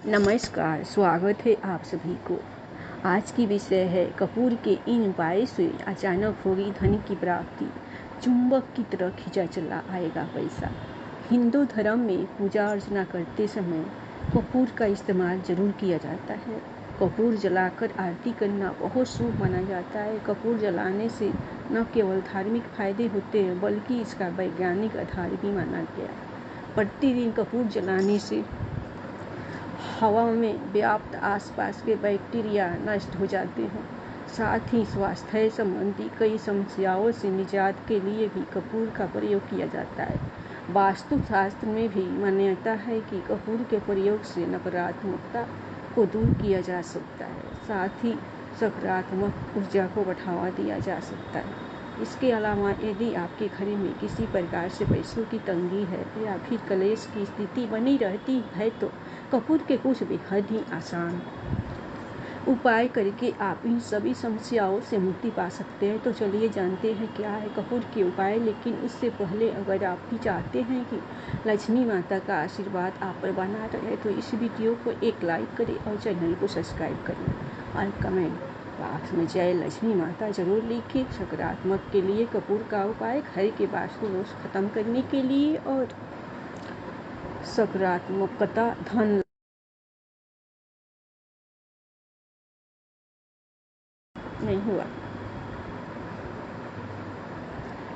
नमस्कार, स्वागत है आप सभी को। आज की विषय है कपूर के इन उपाय से अचानक होगी धन की प्राप्ति। चुंबक की तरह खींचा चला आएगा पैसा। हिंदू धर्म में पूजा अर्चना करते समय कपूर का इस्तेमाल जरूर किया जाता है। कपूर जलाकर आरती करना बहुत शुभ माना जाता है। कपूर जलाने से न केवल धार्मिक फायदे होते हैं बल्कि इसका वैज्ञानिक आधार भी माना गया है। प्रतिदिन कपूर जलाने से हवा में व्याप्त आसपास के बैक्टीरिया नष्ट हो जाते हैं। साथ ही स्वास्थ्य संबंधी कई समस्याओं से निजात के लिए भी कपूर का प्रयोग किया जाता है। वास्तुशास्त्र में भी मान्यता है कि कपूर के प्रयोग से नकारात्मकता को दूर किया जा सकता है, साथ ही सकारात्मक ऊर्जा को बढ़ावा दिया जा सकता है। इसके अलावा यदि आपके घर में किसी प्रकार से पैसों की तंगी है या फिर कलेश की स्थिति बनी रहती है तो कपूर के कुछ बेहद ही आसान उपाय करके आप इन सभी समस्याओं से मुक्ति पा सकते हैं। तो चलिए जानते हैं क्या है कपूर के उपाय। लेकिन उससे पहले अगर आप भी चाहते हैं कि लक्ष्मी माता का आशीर्वाद आप पर बना रहे तो इस वीडियो को एक लाइक करें और चैनल को सब्सक्राइब करें और कमेंट बॉक्स में जय लक्ष्मी माता जरूर लिखें। सकारात्मक के लिए कपूर का उपाय घर के वास्तु दोष खत्म करने के लिए और सकारात्मकता धन नहीं हुआ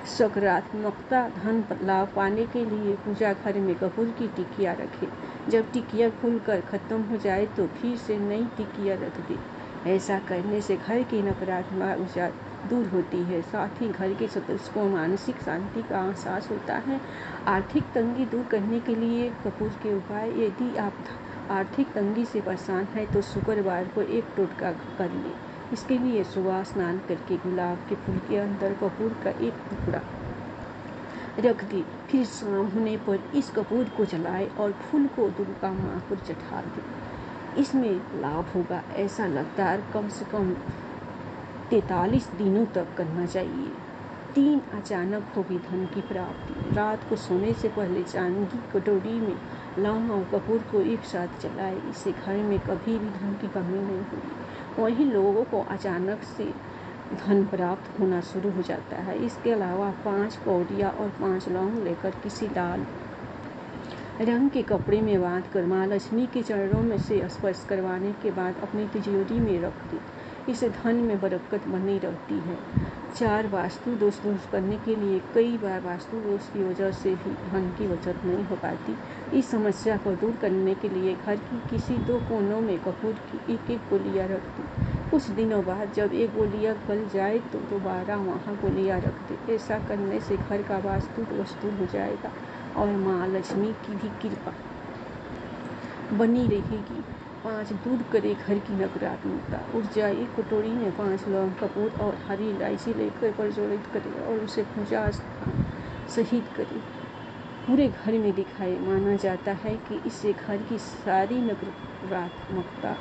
सकारात्मकता धन लाभ पाने के लिए पूजा घर में कपूर की टिकिया रखें। जब टिकिया खुलकर खत्म हो जाए तो फिर से नई टिकिया रख दें। ऐसा करने से घर की नकारात्मक ऊर्जा दूर होती है, साथ ही घर के सदस्य को मानसिक शांति का एहसास होता है। आर्थिक तंगी दूर करने के लिए कपूर के उपाय। यदि आप आर्थिक तंगी से परेशान हैं तो शुक्रवार को एक टोटका कर लें। इसके लिए सुबह स्नान करके गुलाब के फूल के अंदर कपूर का एक टुकड़ा रख दें, फिर शाम होने पर इस कपूर को जलाएं और फूल को दुर्गा माँ पर चढ़ा दें। इसमें लाभ होगा। ऐसा लगातार कम से कम 43 दिनों तक करना चाहिए। 3 अचानक होगी धन की प्राप्ति। रात को सोने से पहले चांदी की कटोरी में लौंग और कपूर को एक साथ जलाएं। इससे घर में कभी भी धन की कमी नहीं होगी। वहीं लोगों को अचानक से धन प्राप्त होना शुरू हो जाता है। इसके अलावा 5 कौड़ियाँ और 5 लौंग लेकर किसी लाल रंग के कपड़े में बांध कर माँ लक्ष्मी के चरणों में से स्पर्श करवाने के बाद अपनी तिजोरी में रख दें। इससे धन में बरकत बनी रहती है। 4 वास्तु दोष दूर करने के लिए कई बार वास्तु दोष की वजह से भी धन की बचत नहीं हो पाती। इस समस्या को दूर करने के लिए घर की किसी 2 कोनों में कपूर की एक गोलियां रख दें। कुछ दिनों बाद जब एक गोलियां गल जाए तो दोबारा वहां गोलियां रख दें। ऐसा करने से घर का वास्तु दोष दूर हो जाएगा और माँ लक्ष्मी की भी कृपा बनी रहेगी। 5 दूर करे घर की नकारात्मकता ऊर्जा। एक कटोरी में 5 लौंग, कपूर और हरी इलायची लेकर प्रज्वलित करें और उसे पूजा स्थान सहित करें। पूरे घर में दिखाए। माना जाता है कि इससे घर की सारी नकारात्मकता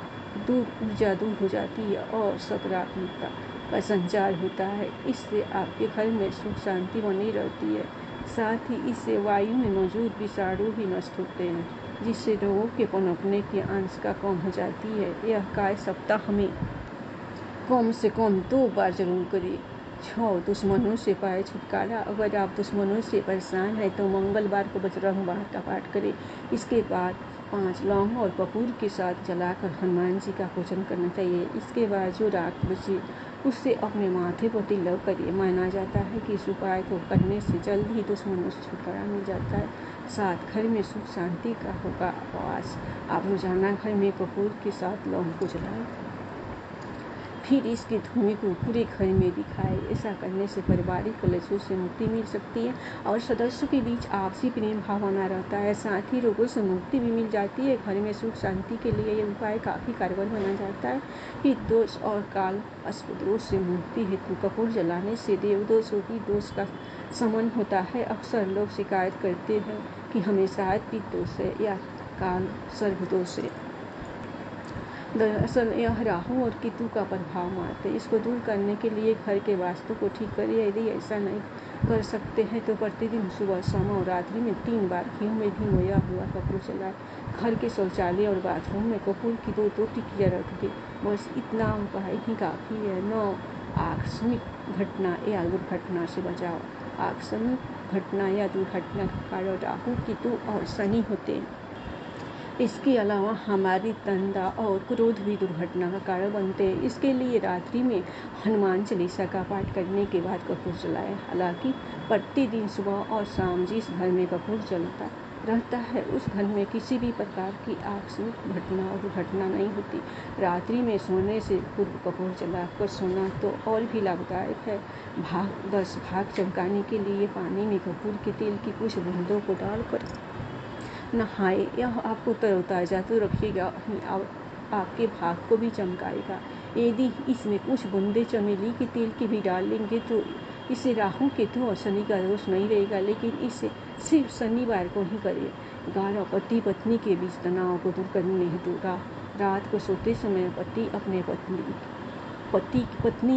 ऊर्जा दूर हो जाती है और सकारात्मकता का संचार होता है। इससे आपके घर में सुख शांति बनी रहती है। साथ ही इससे वायु में मौजूद विषाणु भी नष्ट होते हैं, जिससे रोगों के पनपने की आशंका कम हो जाती है। यह कार्य सप्ताह में कम से कम 2 बार जरूर करें। 6 दुश्मनों से पाए छुटकारा। अगर आप दुश्मनों से परेशान हैं तो मंगलवार को बजरंग बाण का पाठ करें। इसके बाद 5 लौंग और कपूर के साथ जलाकर हनुमान जी का पूजन करना चाहिए। इसके बाद जो राख बचे उससे अपने माथे पर तिलक करिए। माना जाता है कि इस उपाय को करने से जल्द ही दुश्मनों से छुटकारा मिल जाता है। साथ घर में सुख शांति का होगा वास। आप रोजाना घर में कपूर के साथ लौंग को जलाएं, फिर इसके धुएं को पूरे घर में दिखाएं। ऐसा करने से पारिवारिक कलेशों से मुक्ति मिल सकती है और सदस्यों के बीच आपसी प्रेम भाव बना रहता है। साथ ही रोगों से मुक्ति भी मिल जाती है। घर में सुख शांति के लिए यह उपाय काफ़ी कारगर माना जाता है। फिर दोष और काल दोष से मुक्ति हेतु कपूर जलाने से देवदोष की दोष का शमन होता है। अक्सर लोग शिकायत करते हैं कि हमें शायद पित्त दोष है या काल सर्प दोष है। दरअसल यह राहु और केतु का प्रभाव मानते हैं। इसको दूर करने के लिए घर के वास्तु को ठीक करिए। यदि ऐसा नहीं कर सकते हैं तो प्रतिदिन सुबह, शाम और रात्रि में 3 बार घी में भिगोया हुआ कपूर जलाएं। घर के शौचालय और बाथरूम में कपूर की 2 टिकियाँ रख दें। बस इतना उपाय ही काफ़ी है। 9 आकस्मिक घटना या दुर्घटना से बचाव। आकस्मिक घटना या दुर्घटना का कारण राहु, केतु और शनि होते हैं। इसके अलावा हमारी तंदा और क्रोध भी दुर्घटना का कारण बनते हैं। इसके लिए रात्रि में हनुमान चालीसा का पाठ करने के बाद कपूर जलाएं। हालांकि प्रतिदिन सुबह और शाम जिस घर में कपूर जलता रहता है उस घर में किसी भी प्रकार की आकस्मिक घटना और दुर्घटना नहीं होती। रात्रि में सोने से पूर्व कपूर जलाकर सोना तो और भी लाभदायक है। 10 भाग चमकाने के लिए पानी में कपूर के तेल की कुछ बूंदों को डालकर नहाए। यह आपको तरोताज़ा तो रखेगा और आपके भाग को भी चमकाएगा। यदि इसमें कुछ बूंदे चमेली के तेल के भी डालेंगे तो इससे राहु, केतु और शनि का दोष नहीं रहेगा, लेकिन इसे सिर्फ शनिवार को ही करें। 11 पति पत्नी के बीच तनाव को दूर करने हेतु रात को सोते समय पत्नी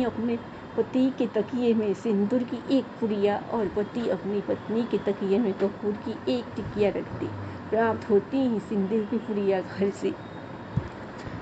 अपने पति के तकिए में सिंदूर की 1 पुड़िया और पति अपनी पत्नी के तकिए में कपूर की 1 टिकिया रख दे। प्राप्त होती ही सिंदूर की पुड़िया घर से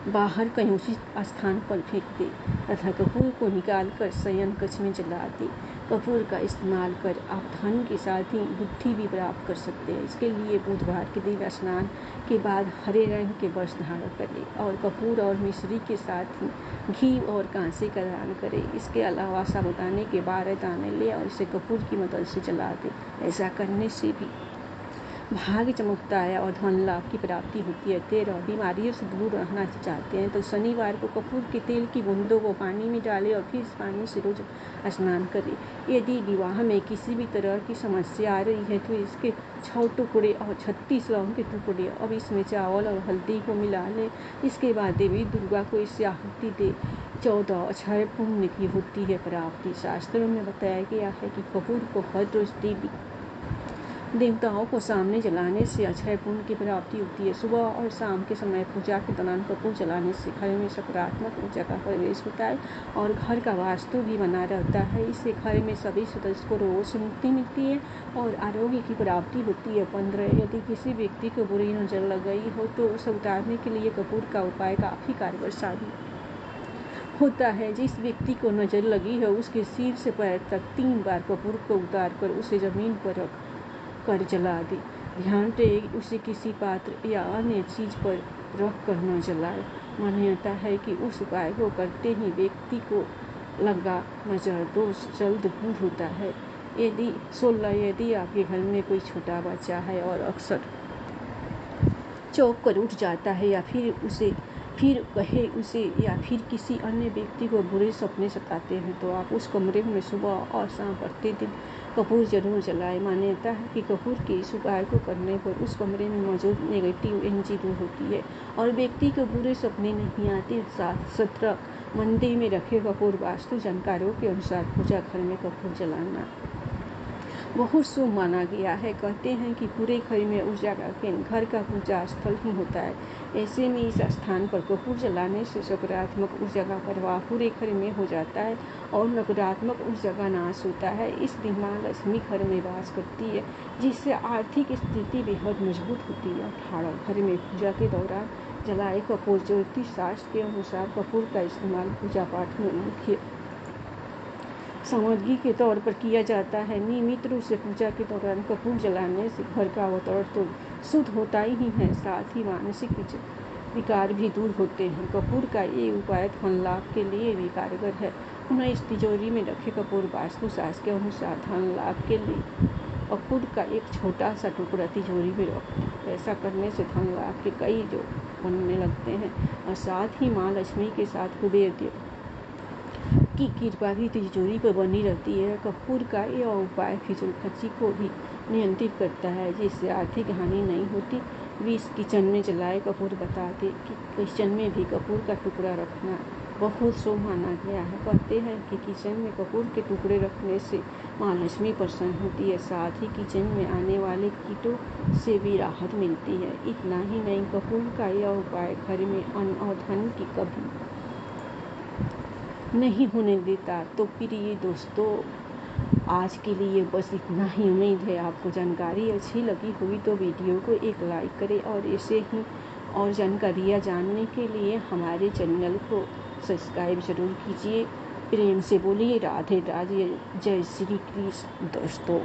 बाहर कहीं उचित स्थान पर फेंक दे तथा कपूर को निकालकर शयन कक्ष में जला दे। कपूर का इस्तेमाल कर आप धन के साथ ही बुद्धि भी प्राप्त कर सकते हैं। इसके लिए बुधवार के दिन स्नान के बाद हरे रंग के वस्त्र धारण करें और कपूर और मिश्री के साथ ही घी और कांसे का दान करें। इसके अलावा साबुदाने के 12 दाने ले और इसे कपूर की मदद से जला दें। ऐसा करने से भी भाग्य चमकता है और धन लाभ की प्राप्ति होती है। 13 बीमारियों से दूर रहना चाहते हैं तो शनिवार को कपूर के तेल की बूंदों को पानी में डालें और फिर इस पानी से रोज स्नान करें। यदि विवाह में किसी भी तरह की समस्या आ रही है तो इसके 6 टुकड़े और 36 लौंग के टुकड़े अब इसमें चावल और हल्दी को मिला लें। इसके बाद देवी दुर्गा को इससे आहुति दे। 14 अक्षय पुण्य की होती है प्राप्ति। शास्त्रों में बताया गया है कि कपूर को हर रोज देवताओं को सामने जलाने से अक्षय पुण्य की प्राप्ति होती है। सुबह और शाम के समय पूजा के दौरान कपूर जलाने से घर में सकारात्मक ऊर्जा का प्रवेश होता है और घर का वास्तु भी बना रहता है। इससे घर में सभी सदस्य को रोग से मुक्ति मिलती है और आरोग्य की प्राप्ति होती है। 15 यदि किसी व्यक्ति को बुरी नजर लग गई हो तो उसे उतारने के लिए कपूर का उपाय काफ़ी कारगर साबित होता है। जिस व्यक्ति को नजर लगी है उसके सिर से पैर तक 3 बार कपूर को उतार कर उसे जमीन पर रख कर जला दे। ध्यान रहे उसे किसी पात्र या अन्य चीज पर रख कर न जलाए। मान्यता है कि उस उपाय को करते ही व्यक्ति को लगा नजर दोष जल्द दूर होता है। यदि आपके घर में कोई छोटा बच्चा है और अक्सर चौंक कर उठ जाता है या फिर किसी अन्य व्यक्ति को बुरे सपने सताते हैं तो आप उस कमरे में सुबह और शाम प्रतिदिन कपूर जरूर जलाएं। मान्यता है कि कपूर के इस उपाय को करने पर उस कमरे में मौजूद नेगेटिव एनर्जी दूर होती है और व्यक्ति को बुरे सपने नहीं आते। 17 मंदिर में रखे कपूर वास्तु जानकारों के अनुसार पूजा घर में कपूर जलाना बहुत शुभ माना गया है। कहते हैं कि पूरे घर में ऊर्जा का केंद्र घर का पूजा स्थल ही होता है। ऐसे में इस स्थान पर कपूर जलाने से सकारात्मक ऊर्जा का प्रवाह पूरे घर में हो जाता है और नकारात्मक ऊर्जा का नाश होता है। इस दिन माँ लक्ष्मी घर में वास करती है जिससे आर्थिक स्थिति बेहद मजबूत होती है। 18 घर में पूजा के दौरान जलाए कपूर। ज्योतिष शास्त्र के अनुसार कपूर का इस्तेमाल पूजा पाठ में मुख्य सामग्री के तौर पर किया जाता है। नियमित रूप से पूजा के दौरान कपूर जलाने से घर का वातावरण तो शुद्ध होता ही है, साथ ही मानसिक विकार भी दूर होते हैं। कपूर का ये उपाय धन लाभ के लिए भी कारगर है। उन्हें इस तिजोरी में रखे कपूर वास्तु शास्त्र के अनुसार धन लाभ के लिए कपूर का एक छोटा सा टुकड़ा तिजोरी में रखें। ऐसा करने से धन लाभ के कई जो बनने लगते हैं और साथ ही माँ लक्ष्मी के साथ कुबेर देव की कृपा भी तिजोरी पर बनी रहती है। कपूर का यह उपाय फिजूल खर्ची को भी नियंत्रित करता है जिससे आर्थिक हानि नहीं होती। 20 किचन में जलाए कपूर। बता दें कि किचन में भी कपूर का टुकड़ा रखना बहुत शुभ माना गया है। कहते हैं कि किचन में कपूर के टुकड़े रखने से माँ लक्ष्मी प्रसन्न होती है, साथ ही किचन में आने वाले कीटों से भी राहत मिलती है। इतना ही नहीं, कपूर का यह उपाय घर में अन्न और धन की कमी नहीं होने देता। तो प्रिय दोस्तों, आज के लिए बस इतना ही। उम्मीद है आपको जानकारी अच्छी लगी होगी, तो वीडियो को एक लाइक करें और ऐसे ही और जानकारियाँ जानने के लिए हमारे चैनल को सब्सक्राइब जरूर कीजिए। प्रेम से बोलिए राधे राधे, जय श्री कृष्ण दोस्तों।